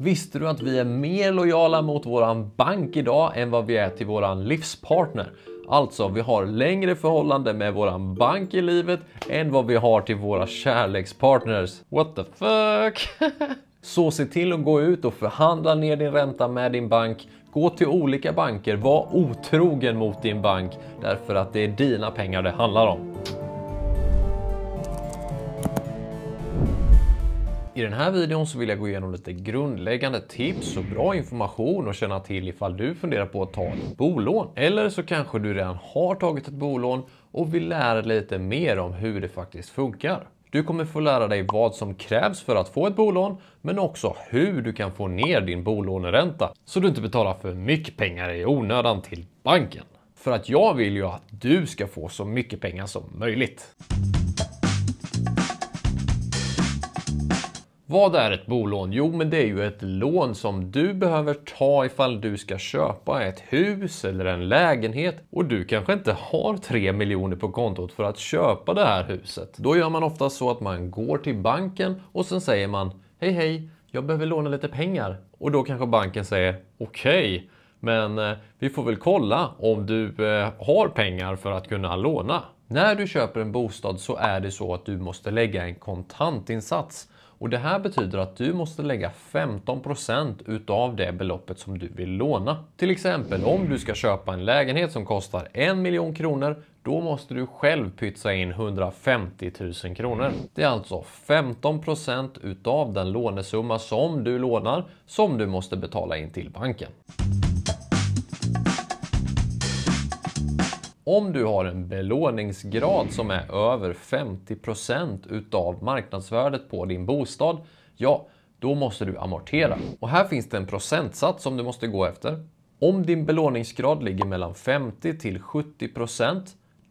Visste du att vi är mer lojala mot våran bank idag än vad vi är till våran livspartner? Alltså, vi har längre förhållande med våran bank i livet än vad vi har till våra kärlekspartners. What the fuck? Så se till att gå ut och förhandla ner din ränta med din bank. Gå till olika banker, var otrogen mot din bank därför att det är dina pengar det handlar om. I den här videon så vill jag gå igenom lite grundläggande tips och bra information och känna till ifall du funderar på att ta ett bolån. Eller så kanske du redan har tagit ett bolån och vill lära dig lite mer om hur det faktiskt funkar. Du kommer få lära dig vad som krävs för att få ett bolån, men också hur du kan få ner din bolåneränta så du inte betalar för mycket pengar i onödan till banken. För att jag vill ju att du ska få så mycket pengar som möjligt. Vad är ett bolån? Jo, men det är ju ett lån som du behöver ta ifall du ska köpa ett hus eller en lägenhet och du kanske inte har 3 miljoner på kontot för att köpa det här huset. Då gör man ofta så att man går till banken och sen säger man hej, jag behöver låna lite pengar. Och då kanske banken säger okej, men vi får väl kolla om du har pengar för att kunna låna. När du köper en bostad så är det så att du måste lägga en kontantinsats. Och det här betyder att du måste lägga 15% utav det beloppet som du vill låna. Till exempel om du ska köpa en lägenhet som kostar 1 miljon kronor, då måste du själv pytsa in 150 000 kronor. Det är alltså 15% utav den lånesumma som du lånar som du måste betala in till banken. Om du har en belåningsgrad som är över 50% utav marknadsvärdet på din bostad, ja, då måste du amortera. Och här finns det en procentsats som du måste gå efter. Om din belåningsgrad ligger mellan 50 till 70%,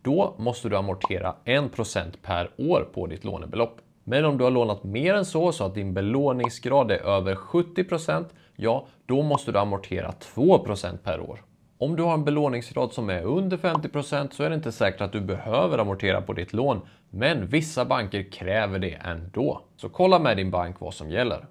då måste du amortera 1% per år på ditt lånebelopp. Men om du har lånat mer än så att din belåningsgrad är över 70%, ja, då måste du amortera 2% per år. Om du har en belåningsgrad som är under 50% så är det inte säkert att du behöver amortera på ditt lån. Men vissa banker kräver det ändå. Så kolla med din bank vad som gäller.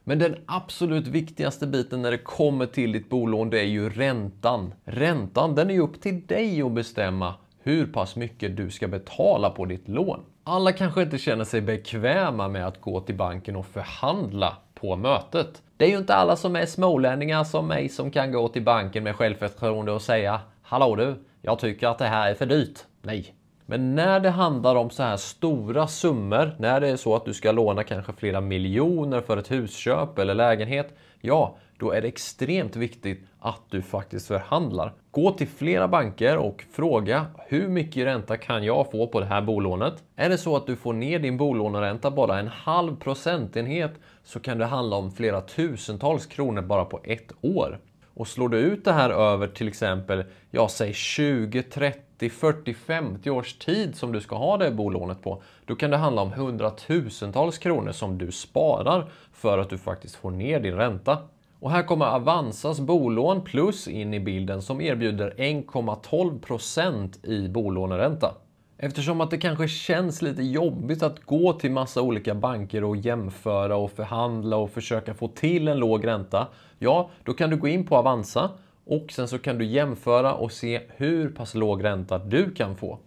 Men den absolut viktigaste biten när det kommer till ditt bolån, det är ju räntan. Räntan, den är ju upp till dig att bestämma hur pass mycket du ska betala på ditt lån. Alla kanske inte känner sig bekväma med att gå till banken och förhandla på mötet. Det är ju inte alla som är smålänningar som mig som kan gå till banken med självförtroende och säga hallå du, jag tycker att det här är för dyrt. Nej. Men när det handlar om så här stora summor, när det är så att du ska låna kanske flera miljoner för ett husköp eller lägenhet, ja, då är det extremt viktigt att du faktiskt förhandlar. Gå till flera banker och fråga hur mycket ränta kan jag få på det här bolånet? Är det så att du får ner din bolåneränta bara 0,5 procentenhet så kan det handla om flera tusentals kronor bara på ett år. Och slår du ut det här över till exempel, jag säger 20, 30, 40, 50 års tid som du ska ha det bolånet på, då kan det handla om hundratusentals kronor som du sparar för att du faktiskt får ner din ränta. Och här kommer Avanzas bolån plus in i bilden som erbjuder 1,12% i bolåneränta. Eftersom att det kanske känns lite jobbigt att gå till massa olika banker och jämföra och förhandla och försöka få till en låg ränta, ja, då kan du gå in på Avanza och sen så kan du jämföra och se hur pass låg ränta du kan få.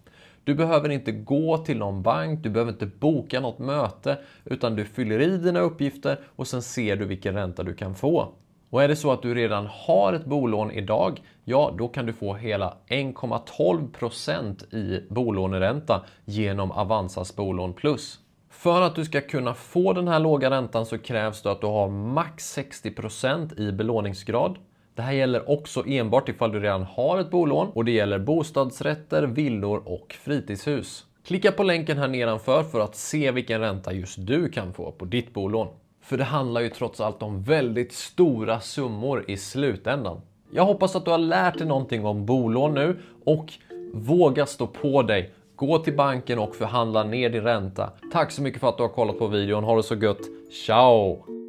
Du behöver inte gå till någon bank, du behöver inte boka något möte, utan du fyller i dina uppgifter och sen ser du vilken ränta du kan få. Och är det så att du redan har ett bolån idag, ja, då kan du få hela 1,12% i bolåneränta genom Avanzas bolån plus. För att du ska kunna få den här låga räntan så krävs det att du har max 60% i belåningsgrad. Det här gäller också enbart ifall du redan har ett bolån och det gäller bostadsrätter, villor och fritidshus. Klicka på länken här nedanför för att se vilken ränta just du kan få på ditt bolån. För det handlar ju trots allt om väldigt stora summor i slutändan. Jag hoppas att du har lärt dig någonting om bolån nu och våga stå på dig. Gå till banken och förhandla ner din ränta. Tack så mycket för att du har kollat på videon. Ha det så gött. Ciao!